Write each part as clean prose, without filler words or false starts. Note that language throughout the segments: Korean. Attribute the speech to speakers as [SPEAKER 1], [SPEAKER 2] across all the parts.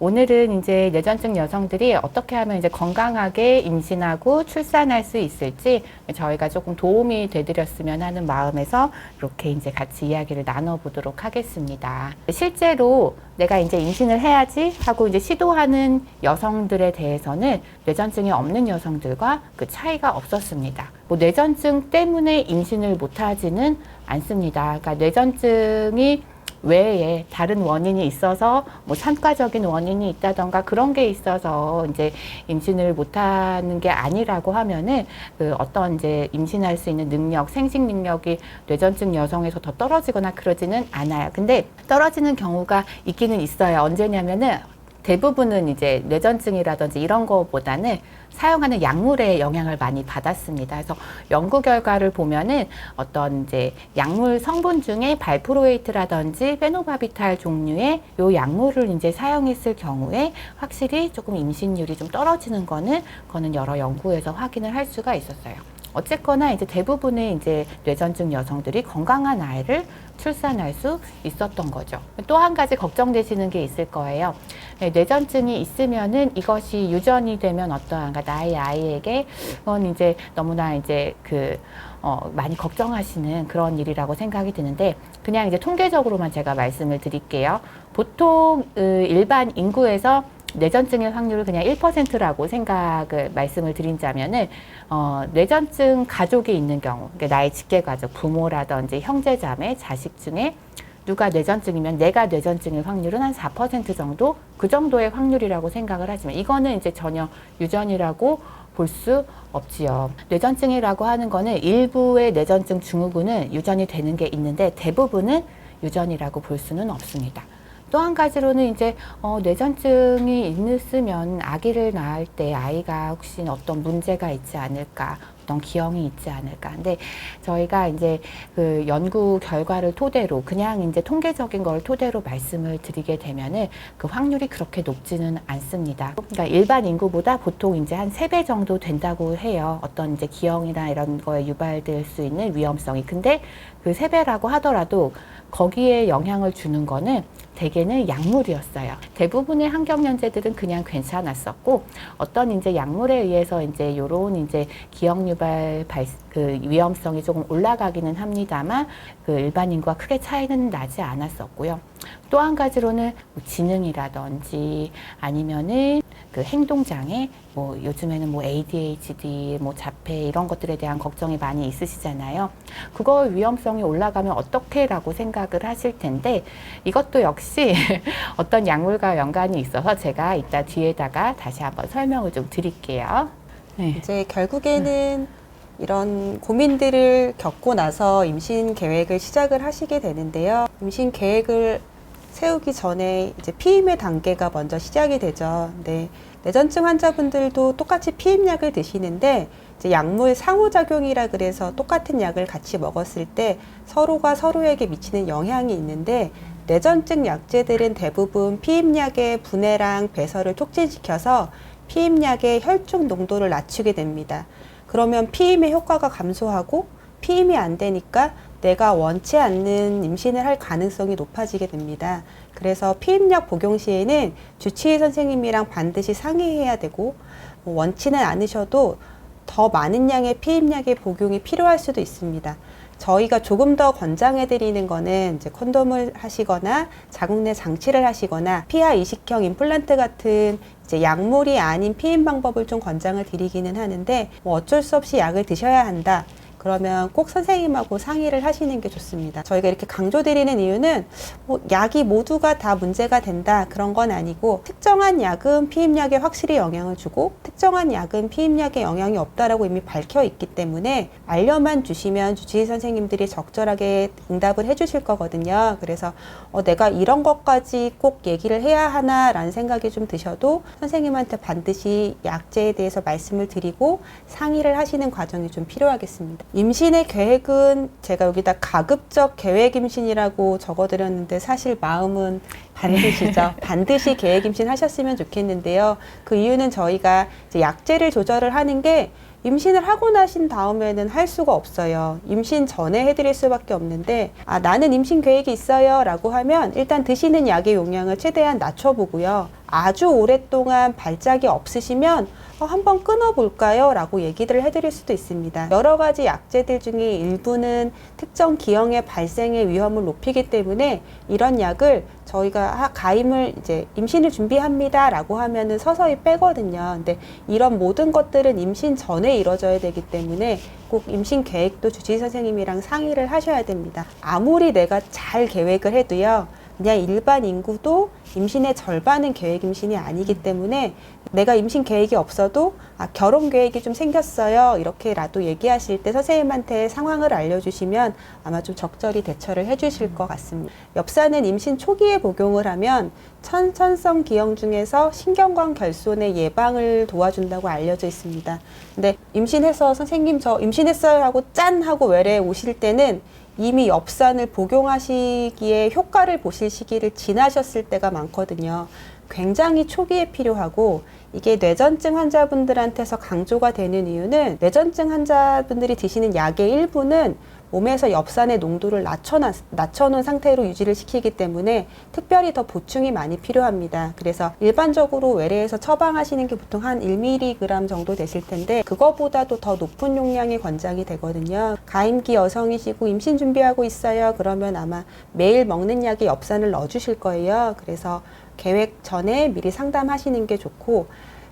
[SPEAKER 1] 오늘은 이제 뇌전증 여성들이 어떻게 하면 이제 건강하게 임신하고 출산할 수 있을지 저희가 조금 도움이 되드렸으면 하는 마음에서 이렇게 이제 같이 이야기를 나눠보도록 하겠습니다. 실제로 내가 이제 임신을 해야지 하고 이제 시도하는 여성들에 대해서는 뇌전증이 없는 여성들과 그 차이가 없었습니다. 뭐 뇌전증 때문에 임신을 못하지는 않습니다. 그러니까 뇌전증이 외에 다른 원인이 있어서 뭐 산과적인 원인이 있다던가 그런 게 있어서 이제 임신을 못하는 게 아니라고 하면은 그 어떤 이제 임신할 수 있는 능력, 생식 능력이 뇌전증 여성에서 더 떨어지거나 그러지는 않아요. 근데 떨어지는 경우가 있기는 있어요. 언제냐면은 대부분은 이제 뇌전증이라든지 이런 거보다는 사용하는 약물의 영향을 많이 받았습니다. 그래서 연구 결과를 보면은 어떤 이제 약물 성분 중에 발프로에이트라든지 페노바비탈 종류의 요 약물을 이제 사용했을 경우에 확실히 조금 임신율이 좀 떨어지는 거는 여러 연구에서 확인을 할 수가 있었어요. 어쨌거나 이제 대부분의 이제 뇌전증 여성들이 건강한 아이를 출산할 수 있었던 거죠. 또 한 가지 걱정되시는 게 있을 거예요. 네, 뇌전증이 있으면은 이것이 유전이 되면 어떠한가, 나의 아이에게 그건 이제 너무나 이제 많이 걱정하시는 그런 일이라고 생각이 드는데, 그냥 이제 통계적으로만 제가 말씀을 드릴게요. 보통 일반 인구에서 뇌전증의 확률을 그냥 1%라고 말씀을 드린다면은, 뇌전증 가족이 있는 경우, 그러니까 나의 직계 가족, 부모라든지 형제, 자매, 자식 중에 누가 뇌전증이면 내가 뇌전증일 확률은 한 4% 정도, 그 정도의 확률이라고 생각을 하지만 이거는 이제 전혀 유전이라고 볼 수 없지요. 뇌전증이라고 하는 거는 일부의 뇌전증 증후군은 유전이 되는 게 있는데 대부분은 유전이라고 볼 수는 없습니다. 또 한 가지로는 이제 뇌전증이 있으면 아기를 낳을 때 아이가 혹시 어떤 문제가 있지 않을까, 어떤 기형이 있지 않을까. 근데 저희가 이제 그 연구 결과를 토대로 그냥 이제 통계적인 걸 토대로 말씀을 드리게 되면은 그 확률이 그렇게 높지는 않습니다. 그러니까 일반 인구보다 보통 이제 한 3배 정도 된다고 해요. 어떤 이제 기형이나 이런 거에 유발될 수 있는 위험성이. 근데 그 3배라고 하더라도 거기에 영향을 주는 거는 대개는 약물이었어요. 대부분의 항경련제들은 그냥 괜찮았었고, 어떤 이제 약물에 의해서 이제 요런 이제 기형 유발 그 위험성이 조금 올라가기는 합니다만, 그 일반 인구와 크게 차이는 나지 않았었고요. 또 한 가지로는 뭐 지능이라든지 아니면은 그 행동장애, 뭐 요즘에는 뭐 ADHD, 뭐 자폐 이런 것들에 대한 걱정이 많이 있으시잖아요. 그거 위험성이 올라가면 어떻게라고 생각을 하실 텐데, 이것도 역시 어떤 약물과 연관이 있어서 제가 이따 뒤에다가 다시 한번 설명을 좀 드릴게요.
[SPEAKER 2] 네. 이제 결국에는 이런 고민들을 겪고 나서 임신 계획을 시작을 하시게 되는데요. 임신 계획을 세우기 전에 이제 피임의 단계가 먼저 시작이 되죠. 네. 뇌전증 환자분들도 똑같이 피임약을 드시는데 이제 약물 상호작용이라 그래서 똑같은 약을 같이 먹었을 때 서로가 서로에게 미치는 영향이 있는데, 뇌전증 약제들은 대부분 피임약의 분해랑 배설을 촉진시켜서 피임약의 혈중 농도를 낮추게 됩니다. 그러면 피임의 효과가 감소하고 피임이 안 되니까 내가 원치 않는 임신을 할 가능성이 높아지게 됩니다. 그래서 피임약 복용 시에는 주치의 선생님이랑 반드시 상의해야 되고, 원치는 않으셔도 더 많은 양의 피임약의 복용이 필요할 수도 있습니다. 저희가 조금 더 권장해 드리는 거는 이제 콘돔을 하시거나 자궁 내 장치를 하시거나 피하 이식형 임플란트 같은 이제 약물이 아닌 피임 방법을 좀 권장을 드리기는 하는데, 뭐 어쩔 수 없이 약을 드셔야 한다, 그러면 꼭 선생님하고 상의를 하시는 게 좋습니다. 저희가 이렇게 강조드리는 이유는 뭐 약이 모두가 다 문제가 된다 그런 건 아니고, 특정한 약은 피임약에 확실히 영향을 주고 특정한 약은 피임약에 영향이 없다라고 이미 밝혀 있기 때문에 알려만 주시면 주치의 선생님들이 적절하게 응답을 해주실 거거든요. 그래서 내가 이런 것까지 꼭 얘기를 해야 하나 라는 생각이 좀 드셔도 선생님한테 반드시 약제에 대해서 말씀을 드리고 상의를 하시는 과정이 좀 필요하겠습니다. 임신의 계획은 제가 여기다 가급적 계획 임신이라고 적어드렸는데 사실 마음은 반드시죠. 반드시 계획 임신 하셨으면 좋겠는데요. 그 이유는 저희가 이제 약제를 조절을 하는 게 임신을 하고 나신 다음에는 할 수가 없어요. 임신 전에 해드릴 수밖에 없는데, 나는 임신 계획이 있어요 라고 하면 일단 드시는 약의 용량을 최대한 낮춰보고요. 아주 오랫동안 발작이 없으시면 한번 끊어볼까요? 라고 얘기를 해드릴 수도 있습니다. 여러 가지 약제들 중에 일부는 특정 기형의 발생의 위험을 높이기 때문에 이런 약을 저희가 가임을 이제 임신을 준비합니다 라고 하면은 서서히 빼거든요. 근데 이런 모든 것들은 임신 전에 이루어져야 되기 때문에 꼭 임신 계획도 주치의 선생님이랑 상의를 하셔야 됩니다. 아무리 내가 잘 계획을 해도요, 그냥 일반 인구도 임신의 절반은 계획 임신이 아니기 때문에 내가 임신 계획이 없어도 결혼 계획이 좀 생겼어요 이렇게라도 얘기하실 때 선생님한테 상황을 알려주시면 아마 좀 적절히 대처를 해주실 것 같습니다. 엽산은 임신 초기에 복용을 하면 천천성 기형 중에서 신경관 결손의 예방을 도와준다고 알려져 있습니다. 근데 임신해서 선생님 저 임신했어요 하고 짠 하고 외래에 오실 때는 이미 엽산을 복용하시기에 효과를 보실 시기를 지나셨을 때가 많거든요. 굉장히 초기에 필요하고, 이게 뇌전증 환자분들한테서 강조가 되는 이유는 뇌전증 환자분들이 드시는 약의 일부는 몸에서 엽산의 농도를 낮춰놓은 상태로 유지를 시키기 때문에 특별히 더 보충이 많이 필요합니다. 그래서 일반적으로 외래에서 처방하시는 게 보통 한 1mg 정도 되실 텐데 그거보다도 더 높은 용량이 권장이 되거든요. 가임기 여성이시고 임신 준비하고 있어요. 그러면 아마 매일 먹는 약에 엽산을 넣어주실 거예요. 그래서 계획 전에 미리 상담하시는 게 좋고,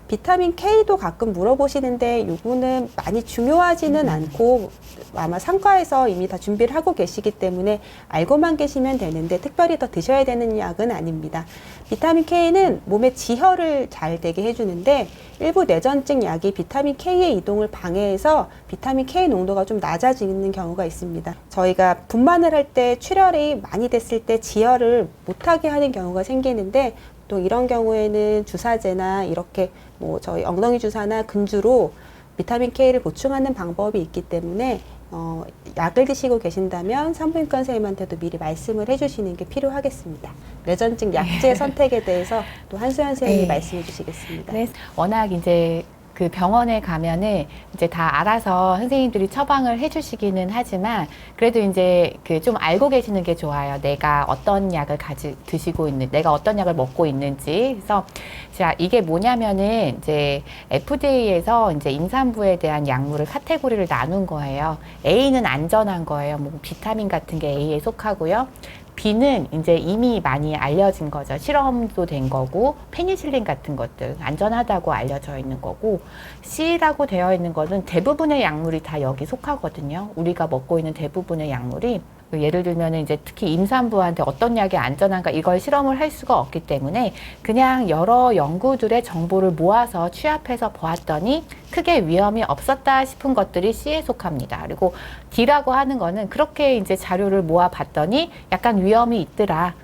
[SPEAKER 2] 비타민 K도 가끔 물어보시는데 요거는 많이 중요하지는 않고 아마 상과에서 이미 다 준비를 하고 계시기 때문에 알고만 계시면 되는데 특별히 더 드셔야 되는 약은 아닙니다. 비타민 K는 몸의 지혈을 잘 되게 해주는데 일부 뇌전증 약이 비타민 K의 이동을 방해해서 비타민 K 농도가 좀 낮아지는 경우가 있습니다. 저희가 분만을 할 때 출혈이 많이 됐을 때 지혈을 못하게 하는 경우가 생기는데 또 이런 경우에는 주사제나 이렇게 뭐 저희 엉덩이 주사나 근주로 비타민 K를 보충하는 방법이 있기 때문에 약을 드시고 계신다면 산부인과 선생님한테도 미리 말씀을 해주시는 게 필요하겠습니다. 뇌전증 약제 선택에 대해서 또 한수연 선생님이 말씀해 주시겠습니다.
[SPEAKER 1] 네, 워낙 이제 그 병원에 가면은 이제 다 알아서 선생님들이 처방을 해주시기는 하지만 그래도 이제 그 좀 알고 계시는 게 좋아요. 내가 어떤 약을 드시고 있는, 내가 어떤 약을 먹고 있는지. 그래서 자, 이게 뭐냐면은 이제 FDA에서 이제 임산부에 대한 약물을 카테고리를 나눈 거예요. A는 안전한 거예요. 뭐 비타민 같은 게 A에 속하고요. B는 이제 이미 많이 알려진 거죠. 실험도 된 거고, 페니실린 같은 것들 안전하다고 알려져 있는 거고, C라고 되어 있는 거는 대부분의 약물이 다 여기 속하거든요. 우리가 먹고 있는 대부분의 약물이. 예를 들면 이제 특히 임산부한테 어떤 약이 안전한가 이걸 실험을 할 수가 없기 때문에 그냥 여러 연구들의 정보를 모아서 취합해서 보았더니 크게 위험이 없었다 싶은 것들이 C에 속합니다. 그리고 D라고 하는 거는 그렇게 이제 자료를 모아 봤더니 약간 위험이 있더라.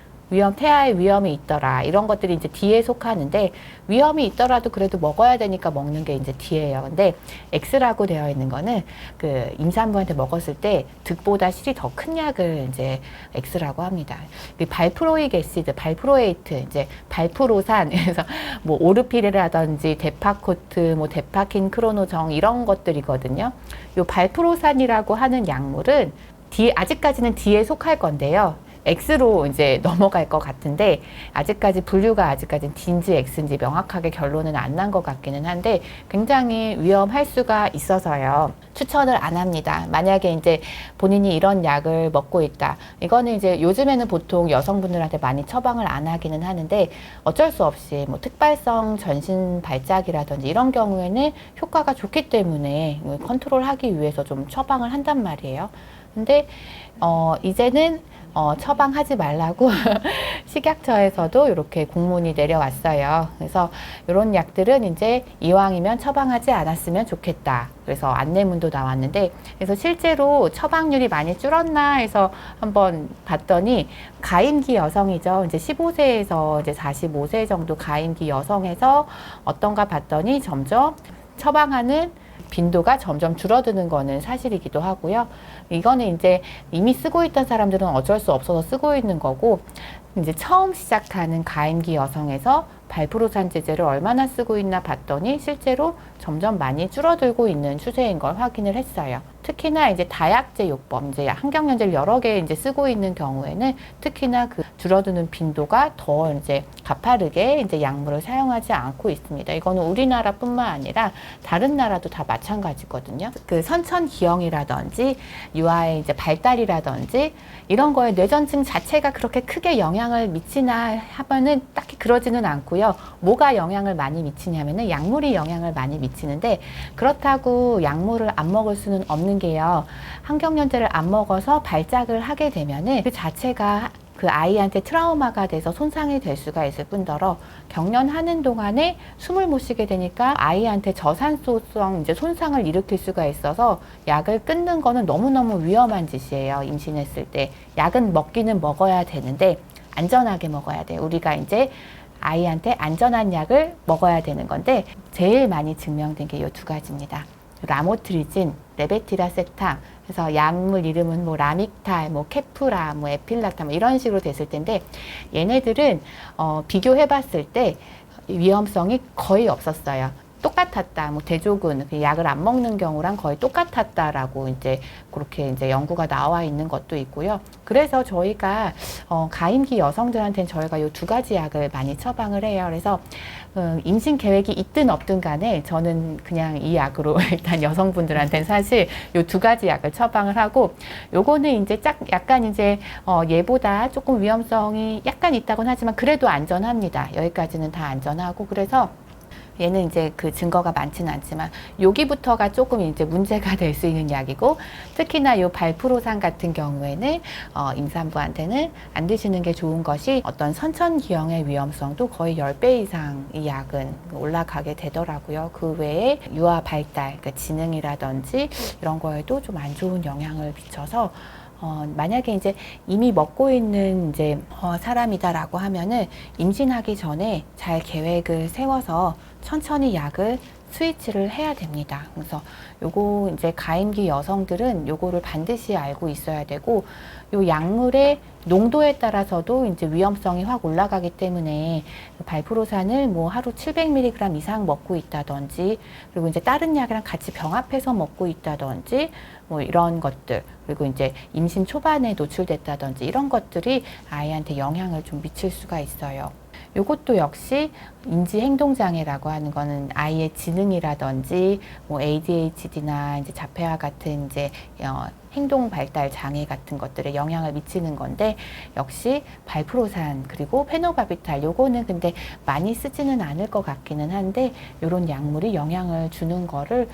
[SPEAKER 1] 태아의 위험이 있더라. 이런 것들이 이제 D에 속하는데 위험이 있더라도 그래도 먹어야 되니까 먹는 게 이제 D예요. 근데 X라고 되어 있는 거는 그 임산부한테 먹었을 때 득보다 실이 더 큰 약을 이제 X라고 합니다. 발프로익 애시드, 발프로에이트, 이제 발프로산, 그래서 뭐 오르피르라든지 데파코트, 뭐 데파킨 크로노정 이런 것들이거든요. 요 발프로산이라고 하는 약물은 아직까지는 D에 속할 건데요. X로 이제 넘어갈 것 같은데 아직까지 분류가 D인지 X인지 명확하게 결론은 안 난 것 같기는 한데 굉장히 위험할 수가 있어서요. 추천을 안 합니다. 만약에 이제 본인이 이런 약을 먹고 있다. 이거는 이제 요즘에는 보통 여성분들한테 많이 처방을 안 하기는 하는데 어쩔 수 없이 뭐 특발성 전신 발작이라든지 이런 경우에는 효과가 좋기 때문에 컨트롤하기 위해서 좀 처방을 한단 말이에요. 근데 이제는 처방하지 말라고 식약처에서도 이렇게 공문이 내려왔어요. 그래서 이런 약들은 이제 이왕이면 처방하지 않았으면 좋겠다. 그래서 안내문도 나왔는데, 그래서 실제로 처방률이 많이 줄었나 해서 한번 봤더니 가임기 여성이죠. 이제 15세에서 이제 45세 정도 가임기 여성에서 어떤가 봤더니 점점 처방하는 빈도가 점점 줄어드는 거는 사실이기도 하고요. 이거는 이제 이미 쓰고 있던 사람들은 어쩔 수 없어서 쓰고 있는 거고, 이제 처음 시작하는 가임기 여성에서 발프로산제제를 얼마나 쓰고 있나 봤더니 실제로 점점 많이 줄어들고 있는 추세인 걸 확인을 했어요. 특히나 이제 다약제 요법, 이제 항경련제를 여러 개 이제 쓰고 있는 경우에는 특히나 그 줄어드는 빈도가 더 이제 가파르게 이제 약물을 사용하지 않고 있습니다. 이거는 우리나라뿐만 아니라 다른 나라도 다 마찬가지거든요. 그 선천기형이라든지 유아의 이제 발달이라든지 이런 거에 뇌전증 자체가 그렇게 크게 영향을 미치나 하면은 딱히 그러지는 않고요. 뭐가 영향을 많이 미치냐면은 약물이 영향을 많이 미치는데, 그렇다고 약물을 안 먹을 수는 없는 게요. 항경련제를 안 먹어서 발작을 하게 되면은 그 자체가 그 아이한테 트라우마가 돼서 손상이 될 수가 있을 뿐더러, 경련하는 동안에 숨을 못 쉬게 되니까 아이한테 저산소성 이제 손상을 일으킬 수가 있어서 약을 끊는 거는 너무너무 위험한 짓이에요. 임신했을 때 약은 먹기는 먹어야 되는데 안전하게 먹어야 돼요. 우리가 이제 아이한테 안전한 약을 먹어야 되는 건데, 제일 많이 증명된 게 이 두 가지입니다. 라모트리진, 레베티라세탐. 그래서 약물 이름은 뭐 라믹탈, 뭐 케프라, 뭐 에필락타 뭐 이런 식으로 됐을 텐데, 얘네들은 비교해 봤을 때 위험성이 거의 없었어요. 똑같았다. 뭐 대조군, 약을 안 먹는 경우랑 거의 똑같았다라고 이제 그렇게 이제 연구가 나와 있는 것도 있고요. 그래서 저희가 가임기 여성들한테는 저희가 이 두 가지 약을 많이 처방을 해요. 그래서 임신 계획이 있든 없든 간에 저는 그냥 이 약으로 일단 여성분들한테는 사실 이 두 가지 약을 처방을 하고, 요거는 이제 약간 이제 얘보다 조금 위험성이 약간 있다고는 하지만 그래도 안전합니다. 여기까지는 다 안전하고, 그래서 얘는 이제 그 증거가 많지는 않지만 여기부터가 조금 이제 문제가 될 수 있는 약이고, 특히나 요 발프로산 같은 경우에는 임산부한테는 안 드시는 게 좋은 것이, 어떤 선천기형의 위험성도 거의 10배 이상 이 약은 올라가게 되더라고요. 그 외에 유아 발달, 그러니까 지능이라든지 이런 거에도 좀 안 좋은 영향을 미쳐서, 만약에 이제 이미 먹고 있는 이제 사람이다라고 하면은 임신하기 전에 잘 계획을 세워서 천천히 약을 스위치를 해야 됩니다. 그래서 요거 이제 가임기 여성들은 요거를 반드시 알고 있어야 되고, 요 약물의 농도에 따라서도 이제 위험성이 확 올라가기 때문에 발프로산을 뭐 하루 700mg 이상 먹고 있다든지, 그리고 이제 다른 약이랑 같이 병합해서 먹고 있다든지 뭐 이런 것들, 그리고 이제 임신 초반에 노출됐다든지 이런 것들이 아이한테 영향을 좀 미칠 수가 있어요. 요것도 역시 인지행동장애라고 하는 거는 아이의 지능이라든지 뭐 ADHD나 이제 자폐와 같은 이제 행동 발달 장애 같은 것들에 영향을 미치는 건데, 역시 발프로산 그리고 페노바비탈, 요거는 근데 많이 쓰지는 않을 것 같기는 한데, 요런 약물이 영향을 주는 거를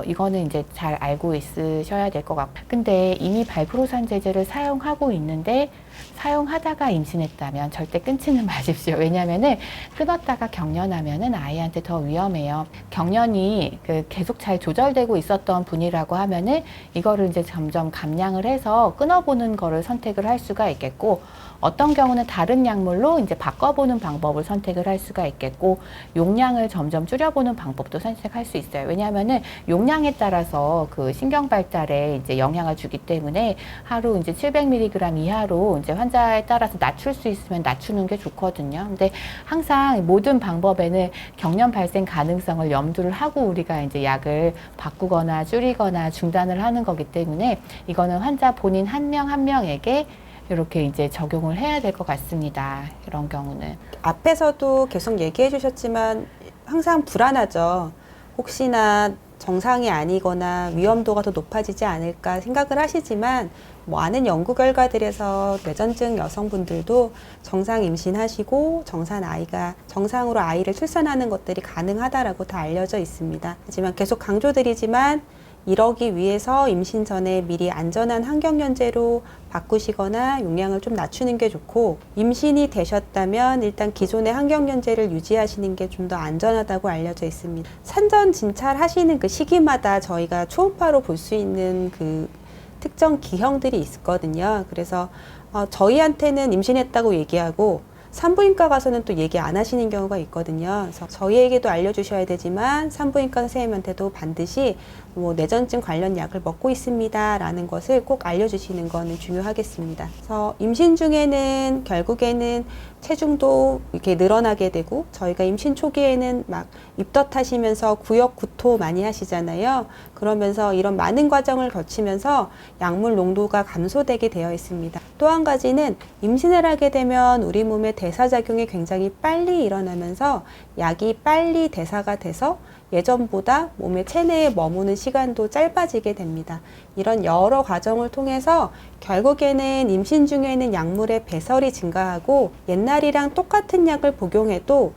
[SPEAKER 1] 이거는 이제 잘 알고 있으셔야 될 것 같고, 근데 이미 발프로산 제제를 사용하고 있는데 사용하다가 임신했다면 절대 끊지는 마십시오. 왜냐면은 끊었다가 경련하면은 아이한테 더 위험해요. 경련이 계속 잘 조절되고 있었던 분이라고 하면은 이거를 이제 점점 감량을 해서 끊어보는 거를 선택을 할 수가 있겠고, 어떤 경우는 다른 약물로 이제 바꿔보는 방법을 선택을 할 수가 있겠고, 용량을 점점 줄여보는 방법도 선택할 수 있어요. 왜냐하면은 용량에 따라서 그 신경 발달에 이제 영향을 주기 때문에 하루 이제 700mg 이하로 이제 환자에 따라서 낮출 수 있으면 낮추는 게 좋거든요. 근데 항상 모든 방법에는 경련 발생 가능성을 염두를 하고 우리가 이제 약을 바꾸거나 줄이거나 중단을 하는 거기 때문에, 이거는 환자 본인 한 명 한 명에게 이렇게 이제 적용을 해야 될 것 같습니다. 이런 경우는.
[SPEAKER 2] 앞에서도 계속 얘기해 주셨지만 항상 불안하죠. 혹시나 정상이 아니거나 위험도가 더 높아지지 않을까 생각을 하시지만, 많은 연구 결과들에서 뇌전증 여성분들도 정상 임신하시고 정상으로 아이를 출산하는 것들이 가능하다라고 다 알려져 있습니다. 하지만 계속 강조드리지만, 이러기 위해서 임신 전에 미리 안전한 항경련제로 바꾸시거나 용량을 좀 낮추는 게 좋고, 임신이 되셨다면 일단 기존의 항경련제를 유지하시는 게 좀 더 안전하다고 알려져 있습니다. 산전 진찰하시는 그 시기마다 저희가 초음파로 볼 수 있는 그 특정 기형들이 있거든요. 그래서 저희한테는 임신했다고 얘기하고 산부인과 가서는 또 얘기 안 하시는 경우가 있거든요. 그래서 저희에게도 알려주셔야 되지만 산부인과 선생님한테도 반드시 뭐 뇌전증 관련 약을 먹고 있습니다라는 것을 꼭 알려주시는 거는 중요하겠습니다. 그래서 임신 중에는 결국에는 체중도 이렇게 늘어나게 되고 저희가 임신 초기에는 막 입덧하시면서 구역 구토 많이 하시잖아요. 그러면서 이런 많은 과정을 거치면서 약물 농도가 감소되게 되어 있습니다. 또 한 가지는 임신을 하게 되면 우리 몸의 대사작용이 굉장히 빨리 일어나면서 약이 빨리 대사가 돼서 예전보다 몸의 체내에 머무는 시간도 짧아지게 됩니다. 이런 여러 과정을 통해서 결국에는 임신 중에는 약물의 배설이 증가하고 옛날이랑 똑같은 약을 복용해도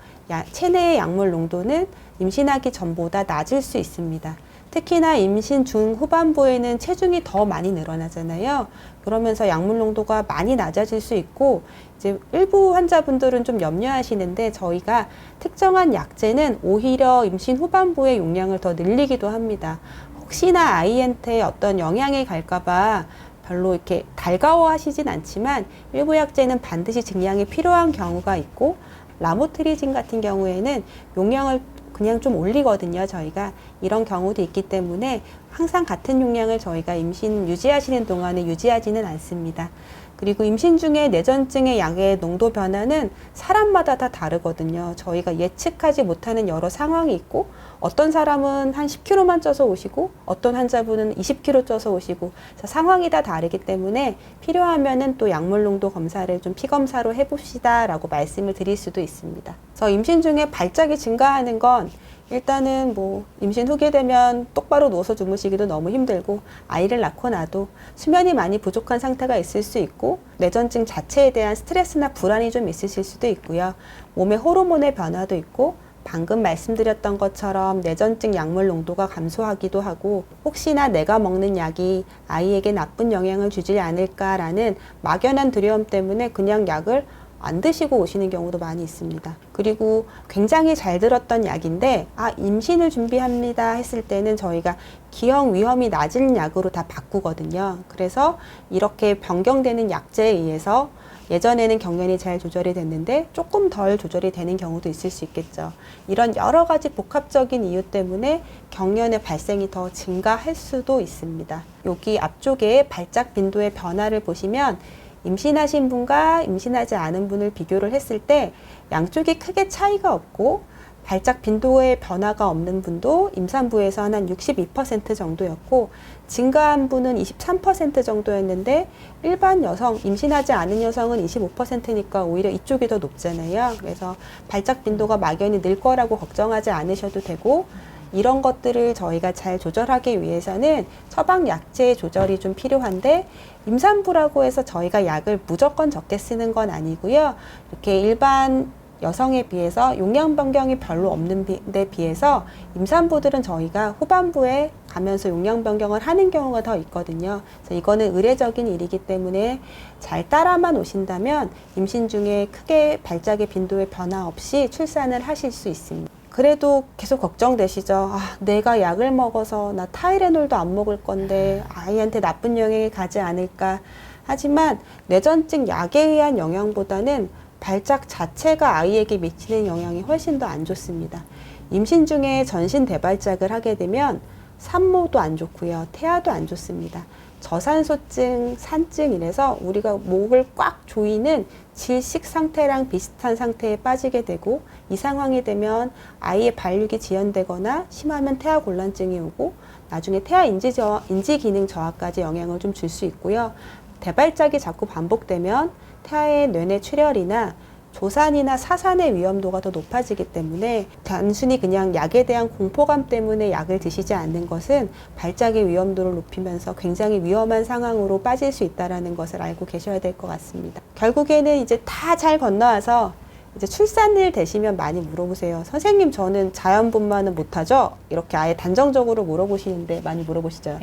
[SPEAKER 2] 체내의 약물 농도는 임신하기 전보다 낮을 수 있습니다. 특히나 임신 중후반부에는 체중이 더 많이 늘어나잖아요. 그러면서 약물 농도가 많이 낮아질 수 있고 이제 일부 환자분들은 좀 염려하시는데 저희가 특정한 약제는 오히려 임신 후반부에 용량을 더 늘리기도 합니다. 혹시나 아이한테 어떤 영향이 갈까봐 별로 이렇게 달가워하시진 않지만 일부 약제는 반드시 증량이 필요한 경우가 있고 라모트리진 같은 경우에는 용량을 그냥 좀 올리거든요. 저희가 이런 경우도 있기 때문에 항상 같은 용량을 저희가 임신 유지하시는 동안에 유지하지는 않습니다. 그리고 임신 중에 뇌전증의 약의 농도 변화는 사람마다 다 다르거든요. 저희가 예측하지 못하는 여러 상황이 있고 어떤 사람은 한 10kg만 쪄서 오시고 어떤 환자분은 20kg 쪄서 오시고 상황이 다 다르기 때문에 필요하면은 또 약물 농도 검사를 좀 피검사로 해봅시다 라고 말씀을 드릴 수도 있습니다. 그래서 임신 중에 발작이 증가하는 건 일단은 뭐 임신 후게 되면 똑바로 누워서 주무시기도 너무 힘들고 아이를 낳고 나도 수면이 많이 부족한 상태가 있을 수 있고 뇌전증 자체에 대한 스트레스나 불안이 좀 있으실 수도 있고요. 몸의 호르몬의 변화도 있고 방금 말씀드렸던 것처럼 뇌전증 약물 농도가 감소하기도 하고 혹시나 내가 먹는 약이 아이에게 나쁜 영향을 주지 않을까라는 막연한 두려움 때문에 그냥 약을 안 드시고 오시는 경우도 많이 있습니다. 그리고 굉장히 잘 들었던 약인데 임신을 준비합니다 했을 때는 저희가 기형 위험이 낮은 약으로 다 바꾸거든요. 그래서 이렇게 변경되는 약제에 의해서 예전에는 경련이 잘 조절이 됐는데 조금 덜 조절이 되는 경우도 있을 수 있겠죠. 이런 여러 가지 복합적인 이유 때문에 경련의 발생이 더 증가할 수도 있습니다. 여기 앞쪽에 발작 빈도의 변화를 보시면 임신하신 분과 임신하지 않은 분을 비교를 했을 때 양쪽이 크게 차이가 없고 발작 빈도의 변화가 없는 분도 임산부에서 한 62% 정도였고 증가한 분은 23% 정도였는데 일반 여성, 임신하지 않은 여성은 25%니까 오히려 이쪽이 더 높잖아요. 그래서 발작 빈도가 막연히 늘 거라고 걱정하지 않으셔도 되고 이런 것들을 저희가 잘 조절하기 위해서는 처방 약제 조절이 좀 필요한데 임산부라고 해서 저희가 약을 무조건 적게 쓰는 건 아니고요. 이렇게 일반 여성에 비해서 용량 변경이 별로 없는 데 비해서 임산부들은 저희가 후반부에 가면서 용량 변경을 하는 경우가 더 있거든요. 그래서 이거는 의례적인 일이기 때문에 잘 따라만 오신다면 임신 중에 크게 발작의 빈도의 변화 없이 출산을 하실 수 있습니다. 그래도 계속 걱정되시죠. 내가 약을 먹어서 나 타이레놀도 안 먹을 건데 아이한테 나쁜 영향이 가지 않을까. 하지만 뇌전증 약에 의한 영향보다는 발작 자체가 아이에게 미치는 영향이 훨씬 더 안 좋습니다. 임신 중에 전신 대발작을 하게 되면 산모도 안 좋고요. 태아도 안 좋습니다. 저산소증, 산증 이래서 우리가 목을 꽉 조이는 질식 상태랑 비슷한 상태에 빠지게 되고 이 상황이 되면 아이의 발육이 지연되거나 심하면 태아 곤란증이 오고 나중에 태아 인지 기능 저하까지 영향을 좀 줄 수 있고요. 대발작이 자꾸 반복되면 태아의 뇌내 출혈이나 조산이나 사산의 위험도가 더 높아지기 때문에 단순히 그냥 약에 대한 공포감 때문에 약을 드시지 않는 것은 발작의 위험도를 높이면서 굉장히 위험한 상황으로 빠질 수 있다는 것을 알고 계셔야 될 것 같습니다. 결국에는 이제 다 잘 건너와서 이제 출산을 되시면 많이 물어보세요. 선생님 저는 자연분만은 못하죠? 이렇게 아예 단정적으로 물어보시는데 많이 물어보시죠.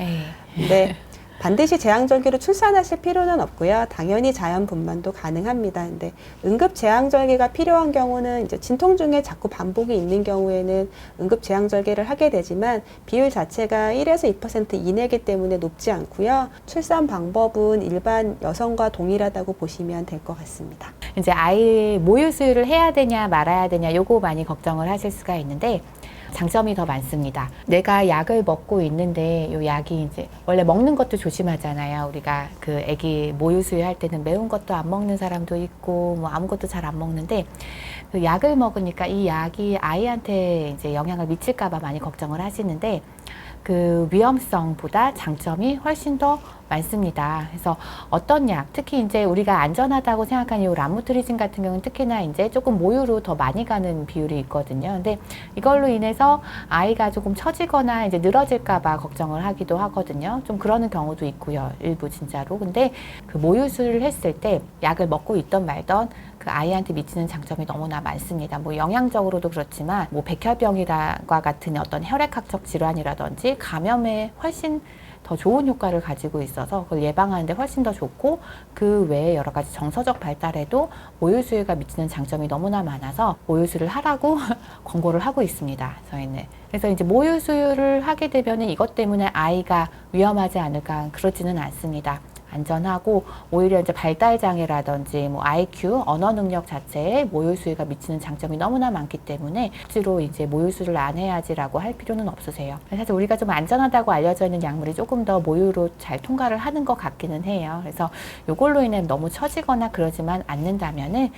[SPEAKER 2] 근데 반드시 제왕절개로 출산하실 필요는 없고요. 당연히 자연분만도 가능합니다. 근데 응급 제왕절개가 필요한 경우는 이제 진통 중에 자꾸 반복이 있는 경우에는 응급 제왕절개를 하게 되지만 비율 자체가 1에서 2% 이내이기 때문에 높지 않고요. 출산 방법은 일반 여성과 동일하다고 보시면 될 것 같습니다.
[SPEAKER 1] 이제 아이 모유 수유를 해야 되냐 말아야 되냐 요거 많이 걱정을 하실 수가 있는데 장점이 더 많습니다. 내가 약을 먹고 있는데 요 약이 이제 원래 먹는 것도 조심하잖아요. 우리가 그 아기 모유 수유할 때는 매운 것도 안 먹는 사람도 있고 뭐 아무것도 잘 안 먹는데 그 약을 먹으니까 이 약이 아이한테 이제 영향을 미칠까 봐 많이 걱정을 하시는데 그 위험성보다 장점이 훨씬 더 많습니다. 그래서 어떤 약, 특히 이제 우리가 안전하다고 생각하는 이 라모트리진 같은 경우는 특히나 이제 조금 모유로 더 많이 가는 비율이 있거든요. 근데 이걸로 인해서 아이가 조금 처지거나 이제 늘어질까봐 걱정을 하기도 하거든요. 좀 그러는 경우도 있고요. 일부 진짜로. 근데 그 모유수유를 했을 때 약을 먹고 있던 말던 그 아이한테 미치는 장점이 너무나 많습니다. 뭐 영양적으로도 그렇지만 뭐 백혈병이와 같은 어떤 혈액학적 질환이라든지 감염에 훨씬 더 좋은 효과를 가지고 있어서 그걸 예방하는데 훨씬 더 좋고 그 외에 여러 가지 정서적 발달에도 모유수유가 미치는 장점이 너무나 많아서 모유수유를 하라고 권고를 하고 있습니다. 저희는. 그래서 이제 모유수유를 하게 되면 이것 때문에 아이가 위험하지 않을까 그러지는 않습니다. 안전하고 오히려 이제 발달 장애라든지 뭐 IQ, 언어 능력 자체에 모유수유가 미치는 장점이 너무나 많기 때문에 억지로 이제 모유수유를 안 해야지라고 할 필요는 없으세요. 사실 우리가 좀 안전하다고 알려져 있는 약물이 조금 더 모유로 잘 통과를 하는 것 같기는 해요. 그래서 이걸로 인해 너무 처지거나 그러지만 않는다면은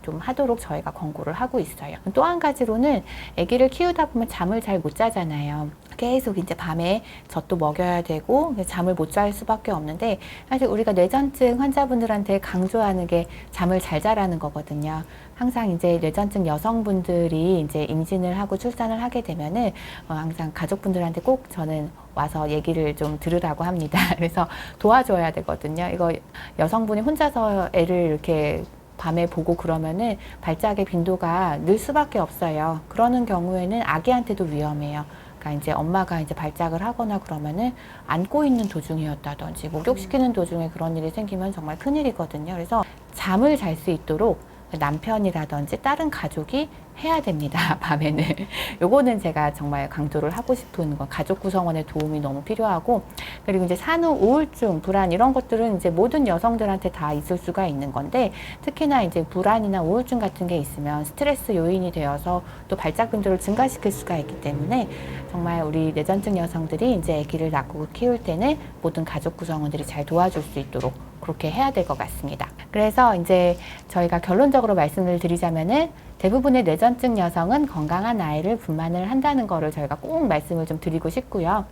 [SPEAKER 1] 좀 하도록 저희가 권고를 하고 있어요. 또 한 가지로는 아기를 키우다 보면 잠을 잘 못 자잖아요. 계속 이제 밤에 젖도 먹여야 되고 잠을 못 잘 수밖에 없는데 사실 우리가 뇌전증 환자분들한테 강조하는 게 잠을 잘 자라는 거거든요. 항상 이제 뇌전증 여성분들이 이제 임신을 하고 출산을 하게 되면은 항상 가족분들한테 꼭 저는 와서 얘기를 좀 들으라고 합니다. 그래서 도와줘야 되거든요. 이거 여성분이 혼자서 애를 이렇게 밤에 보고 그러면은 발작의 빈도가 늘 수밖에 없어요. 그러는 경우에는 아기한테도 위험해요. 그러니까 이제 엄마가 이제 발작을 하거나 그러면은 안고 있는 도중이었다든지 목욕시키는 도중에 그런 일이 생기면 정말 큰일이거든요. 그래서 잠을 잘 수 있도록 남편이라든지 다른 가족이 해야 됩니다. 밤에는. 요거는 제가 정말 강조를 하고 싶은 거. 가족 구성원의 도움이 너무 필요하고, 그리고 이제 산후 우울증, 불안 이런 것들은 이제 모든 여성들한테 다 있을 수가 있는 건데, 특히나 이제 불안이나 우울증 같은 게 있으면 스트레스 요인이 되어서 또 발작 빈도를 증가시킬 수가 있기 때문에 정말 우리 뇌전증 여성들이 이제 아기를 낳고 키울 때는 모든 가족 구성원들이 잘 도와줄 수 있도록 그렇게 해야 될 것 같습니다. 그래서 이제 저희가 결론적으로 말씀을 드리자면은 대부분의 뇌전증 여성은 건강한 아이를 분만을 한다는 거를 저희가 꼭 말씀을 좀 드리고 싶고요.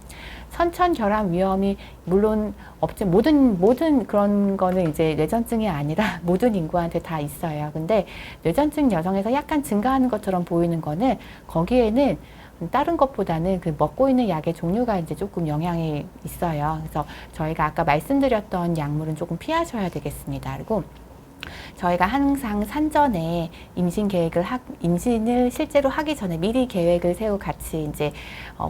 [SPEAKER 1] 선천결함 위험이 물론 없지, 모든 그런 거는 이제 뇌전증이 아니라 모든 인구한테 다 있어요. 근데 뇌전증 여성에서 약간 증가하는 것처럼 보이는 거는 거기에는 다른 것보다는 그 먹고 있는 약의 종류가 이제 조금 영향이 있어요. 그래서 저희가 아까 말씀드렸던 약물은 조금 피하셔야 되겠습니다. 그리고 저희가 항상 산전에 임신을 실제로 하기 전에 미리 계획을 세우고 같이 이제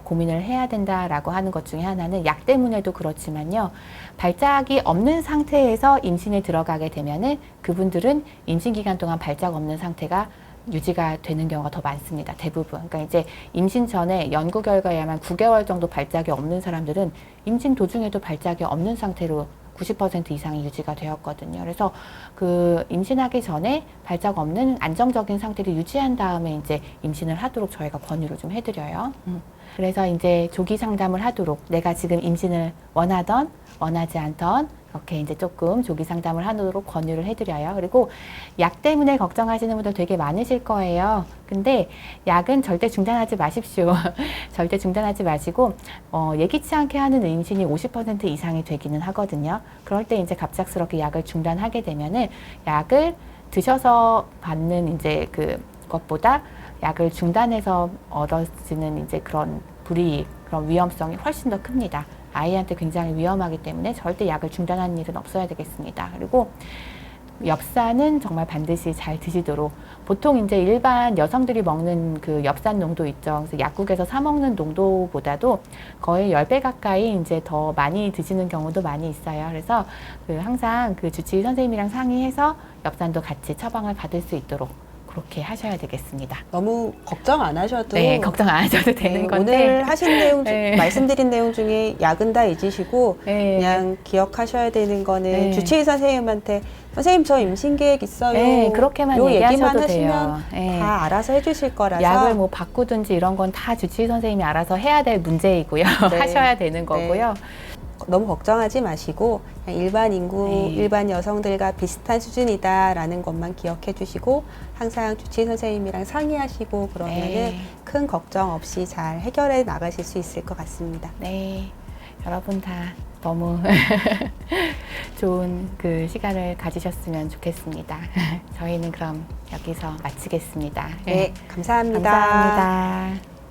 [SPEAKER 1] 고민을 해야 된다라고 하는 것 중에 하나는 약 때문에도 그렇지만요. 발작이 없는 상태에서 임신에 들어가게 되면은 그분들은 임신 기간 동안 발작 없는 상태가 유지가 되는 경우가 더 많습니다. 대부분. 그러니까 이제 임신 전에 연구 결과에 의하면 9개월 정도 발작이 없는 사람들은 임신 도중에도 발작이 없는 상태로 90% 이상이 유지가 되었거든요. 그래서 그 임신하기 전에 발작 없는 안정적인 상태를 유지한 다음에 이제 임신을 하도록 저희가 권유를 좀 해드려요. 그래서 이제 조기 상담을 하도록 내가 지금 임신을 원하던 원하지 않던 이렇게 이제 조금 조기 상담을 하도록 권유를 해드려요. 그리고 약 때문에 걱정하시는 분들 되게 많으실 거예요. 근데 약은 절대 중단하지 마십시오. 절대 중단하지 마시고 예기치 않게 하는 임신이 50% 이상이 되기는 하거든요. 그럴 때 이제 갑작스럽게 약을 중단하게 되면은 약을 드셔서 받는 이제 그것보다 약을 중단해서 얻어지는 이제 그런 불이익, 그런 위험성이 훨씬 더 큽니다. 아이한테 굉장히 위험하기 때문에 절대 약을 중단하는 일은 없어야 되겠습니다. 그리고 엽산은 정말 반드시 잘 드시도록, 보통 이제 일반 여성들이 먹는 그 엽산 농도 있죠. 그래서 약국에서 사 먹는 농도보다도 거의 10배 가까이 이제 더 많이 드시는 경우도 많이 있어요. 그래서 항상 그 주치의 선생님이랑 상의해서 엽산도 같이 처방을 받을 수 있도록 그렇게 하셔야 되겠습니다.
[SPEAKER 2] 너무 걱정 안 하셔도
[SPEAKER 1] 네, 걱정 안 하셔도 되는
[SPEAKER 2] 네,
[SPEAKER 1] 건데.
[SPEAKER 2] 오늘 하신 내용
[SPEAKER 1] 네.
[SPEAKER 2] 말씀드린 내용 중에 약은 다 잊으시고
[SPEAKER 1] 네.
[SPEAKER 2] 그냥 기억하셔야 되는 거는
[SPEAKER 1] 네.
[SPEAKER 2] 주치의 선생님한테 선생님 저 임신 계획 있어요.
[SPEAKER 1] 네, 그렇게만
[SPEAKER 2] 요 얘기만
[SPEAKER 1] 얘기하셔도
[SPEAKER 2] 하시면
[SPEAKER 1] 돼요. 네.
[SPEAKER 2] 다 알아서 해주실 거라서
[SPEAKER 1] 약을 뭐 바꾸든지 이런 건 다 주치의 선생님이 알아서 해야 될 문제이고요.
[SPEAKER 2] 네.
[SPEAKER 1] 하셔야 되는 거고요.
[SPEAKER 2] 너무 걱정하지 마시고 그냥 일반 인구,
[SPEAKER 1] 네.
[SPEAKER 2] 일반 여성들과 비슷한 수준이다라는 것만 기억해 주시고 항상 주치의 선생님이랑 상의하시고 그러면은
[SPEAKER 1] 네.
[SPEAKER 2] 큰 걱정 없이 잘 해결해 나가실 수 있을 것 같습니다.
[SPEAKER 1] 네, 여러분 다 너무 좋은 그 시간을 가지셨으면 좋겠습니다. 저희는 그럼 여기서 마치겠습니다.
[SPEAKER 2] 네, 감사합니다.
[SPEAKER 1] 감사합니다.